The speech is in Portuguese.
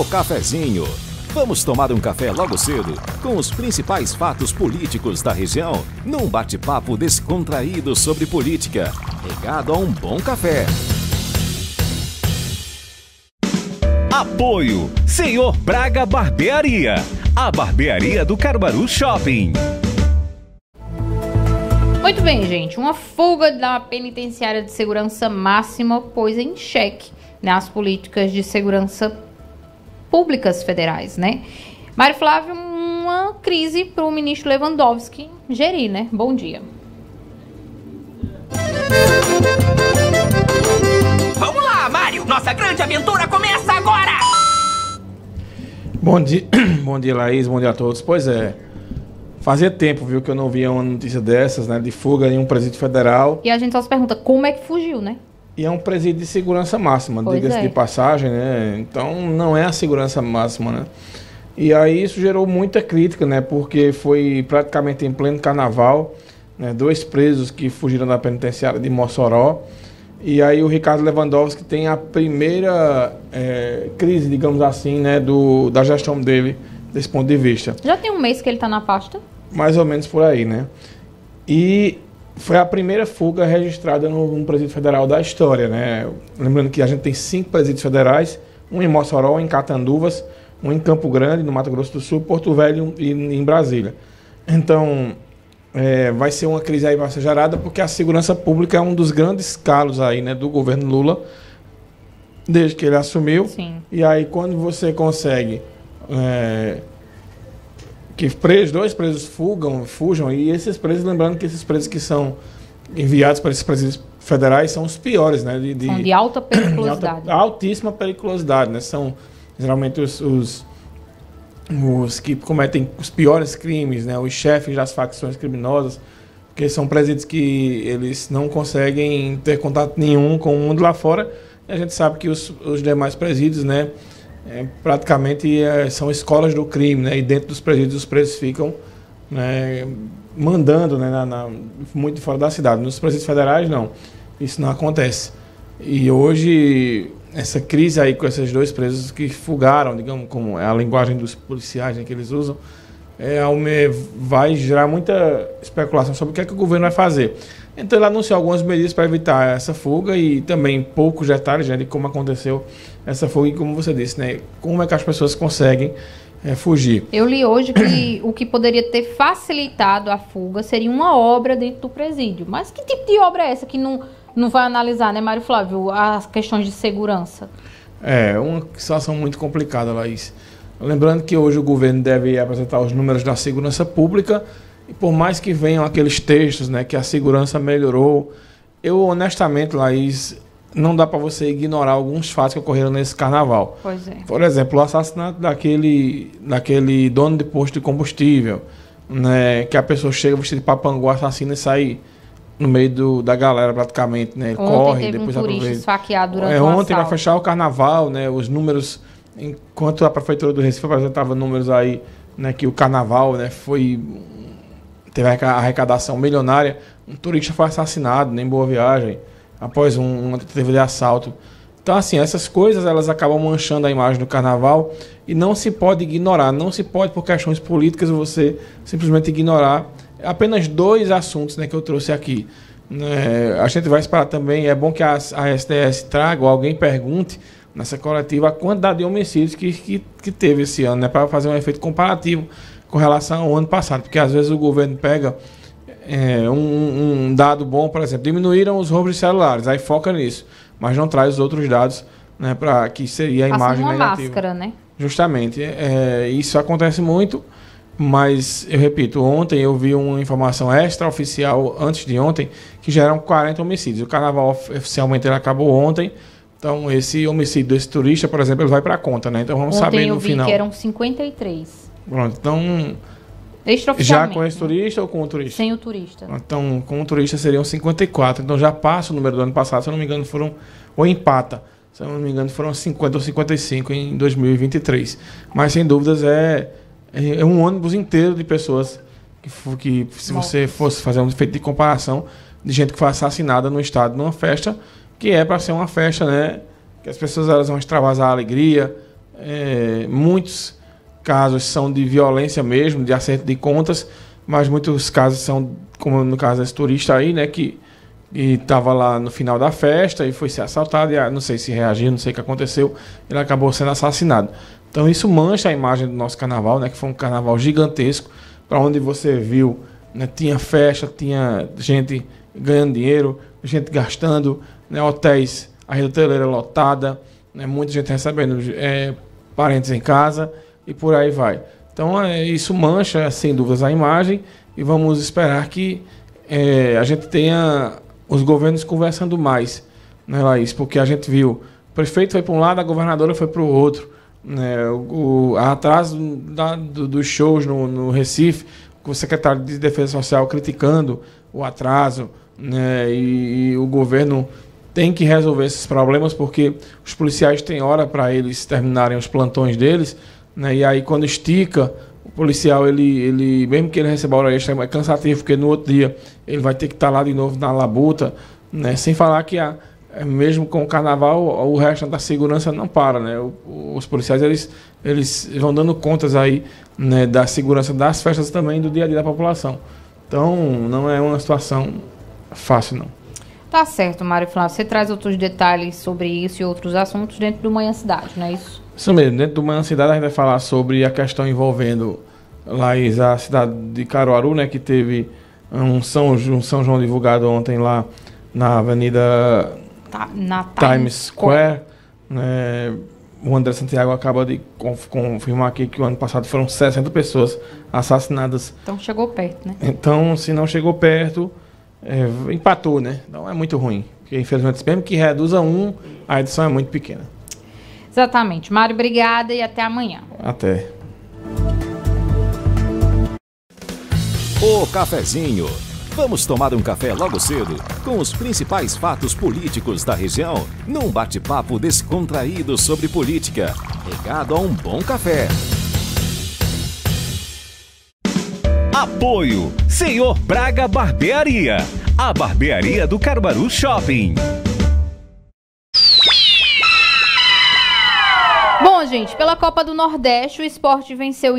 O Cafezinho. Vamos tomar um café logo cedo com os principais fatos políticos da região, num bate-papo descontraído sobre política, regado a um bom café. Apoio Senhor Braga Barbearia, a barbearia do Caruaru Shopping. Muito bem, gente. Uma fuga da penitenciária de segurança máxima pôs em xeque, né, as políticas de segurança públicas federais, né? Mário Flávio, uma crise para o ministro Lewandowski gerir, né? Bom dia. Vamos lá, Mário! Nossa grande aventura começa agora! Bom dia, bom dia, Laís, bom dia a todos. Pois é, fazia tempo, viu, que eu não via uma notícia dessas, né, de fuga em um presídio federal. E a gente só se pergunta, como é que fugiu, né? E é um presídio de segurança máxima, diga-se de passagem, né? Então não é a segurança máxima, né? E aí isso gerou muita crítica, né? Porque foi praticamente em pleno carnaval, né? 2 presos que fugiram da penitenciária de Mossoró. E aí o Ricardo Lewandowski tem a primeira crise, digamos assim, né? Da gestão dele, desse ponto de vista. Já tem um mês que ele está na pasta? Mais ou menos por aí, né? E foi a primeira fuga registrada num presídio federal da história, né? Lembrando que a gente tem 5 presídios federais, um em Mossoró, um em Catanduvas, um em Campo Grande, no Mato Grosso do Sul, Porto Velho e em Brasília. Então, vai ser uma crise aí, vai ser gerada, porque a segurança pública é um dos grandes calos aí, né, do governo Lula, desde que ele assumiu. Sim. E aí, quando você consegue que 2 presos fujam, e esses presos, lembrando que esses presos que são enviados para esses presídios federais são os piores, né? São de alta periculosidade. Altíssima periculosidade, né? São geralmente os que cometem os piores crimes, né? Os chefes das facções criminosas, porque são presídios que eles não conseguem ter contato nenhum com o mundo lá fora. E a gente sabe que os demais presídios, né? Praticamente são escolas do crime, né? E dentro dos presídios os presos ficam, né, mandando, né, muito fora da cidade. Nos presídios federais não, isso não acontece. E hoje essa crise aí com esses 2 presos que fugaram, digamos, como é a linguagem dos policiais, né, que eles usam, vai gerar muita especulação sobre o que é que o governo vai fazer. Então ele anunciou algumas medidas para evitar essa fuga e também poucos detalhes, né, de como aconteceu essa fuga e, como você disse, né, como é que as pessoas conseguem fugir. Eu li hoje que o que poderia ter facilitado a fuga seria uma obra dentro do presídio. Mas que tipo de obra é essa que não vai analisar, né, Mário Flávio, as questões de segurança? É uma situação muito complicada, Laís. Lembrando que hoje o governo deve apresentar os números da segurança pública. E por mais que venham aqueles textos, né, que a segurança melhorou, eu honestamente, Laís, não dá para você ignorar alguns fatos que ocorreram nesse carnaval. Pois é. Por exemplo, o assassinato daquele dono de posto de combustível, né, que a pessoa chega vestida de papangu, assassina e sai no meio da galera praticamente, né? Ontem corre, teve depois um turista esfaqueado durante o ontem vai assalto. fechar o carnaval, né? Os números, enquanto a prefeitura do Recife apresentava números aí, né, que o carnaval, né, teve a arrecadação milionária, um turista foi assassinado em Boa Viagem, após uma tentativa de assalto. Então, assim, essas coisas elas acabam manchando a imagem do carnaval e não se pode ignorar, não se pode, por questões políticas, você simplesmente ignorar apenas 2 assuntos, né, que eu trouxe aqui. A gente vai esperar também, é bom que a STS traga ou alguém pergunte nessa coletiva a quantidade de homicídios que teve esse ano, né, para fazer um efeito comparativo com relação ao ano passado, porque às vezes o governo pega um dado bom, por exemplo, diminuíram os roubos de celulares, aí foca nisso, mas não traz os outros dados, né, para que seria a imagem negativa. Máscara, né? Justamente, isso acontece muito, mas eu repito, ontem eu vi uma informação extraoficial, antes de ontem, que já eram 40 homicídios. O carnaval oficialmente ele acabou ontem. Então, esse homicídio desse turista, por exemplo, ele vai para a conta, né? Então, vamos saber no final. Ontem eu vi que eram 53. Pronto, então... Já com esse turista ou com o turista? Sem o turista. Então, com o turista seriam 54. Então, já passa o número do ano passado, se eu não me engano, ou empata. Se eu não me engano, foram 50 ou 55 em 2023. Mas, sem dúvidas, é um ônibus inteiro de pessoas que se você fosse fazer um efeito de comparação, de gente que foi assassinada no estado numa festa, que é para ser uma festa, né, que as pessoas elas vão extravasar a alegria, muitos casos são de violência mesmo, de acerto de contas, mas muitos casos são, como no caso desse turista aí, né, que estava lá no final da festa e foi ser assaltado, e não sei se reagiu, não sei o que aconteceu, ele acabou sendo assassinado. Então isso mancha a imagem do nosso carnaval, né, que foi um carnaval gigantesco, para onde você viu, né, tinha festa, tinha gente ganhando dinheiro, gente gastando, né, hotéis, a rede hoteleira lotada, né, muita gente recebendo parentes em casa e por aí vai. Então isso mancha, sem dúvidas, a imagem, e vamos esperar que a gente tenha os governos conversando mais, né, Laís? Porque a gente viu, o prefeito foi para um lado, a governadora foi para o outro, né, o atraso dos shows no Recife, o secretário de Defesa Social criticando o atraso, né, e o governo tem que resolver esses problemas, porque os policiais têm hora para eles terminarem os plantões deles, né, e aí quando estica, o policial, ele mesmo que ele receba hora extra, é cansativo, porque no outro dia ele vai ter que estar lá de novo na labuta, né, sem falar que mesmo com o carnaval, o resto da segurança não para, né, os policiais, eles vão dando contas aí, né, da segurança das festas também, do dia a dia da população. Então, não é uma situação fácil, não. Tá certo, Mário Flávio. Você traz outros detalhes sobre isso e outros assuntos dentro do Manhã Cidade, não é isso? Isso mesmo. Dentro do Manhã Cidade a gente vai falar sobre a questão envolvendo, Laís, a cidade de Caruaru, né, que teve um São João divulgado ontem lá na Avenida na Times Square. Né, o André Santiago acaba de confirmar aqui que o ano passado foram 60 pessoas assassinadas. Então chegou perto, né? Então, se não chegou perto, empatou, né? Então é muito ruim. Porque, infelizmente, mesmo que reduza a edição é muito pequena. Exatamente. Mário, obrigada e até amanhã. Até. O cafezinho. Vamos tomar um café logo cedo com os principais fatos políticos da região, num bate-papo descontraído sobre política, regado a um bom café. Apoio Senhor Braga Barbearia, a barbearia do Caruaru Shopping. Bom, gente, pela Copa do Nordeste, o Sport venceu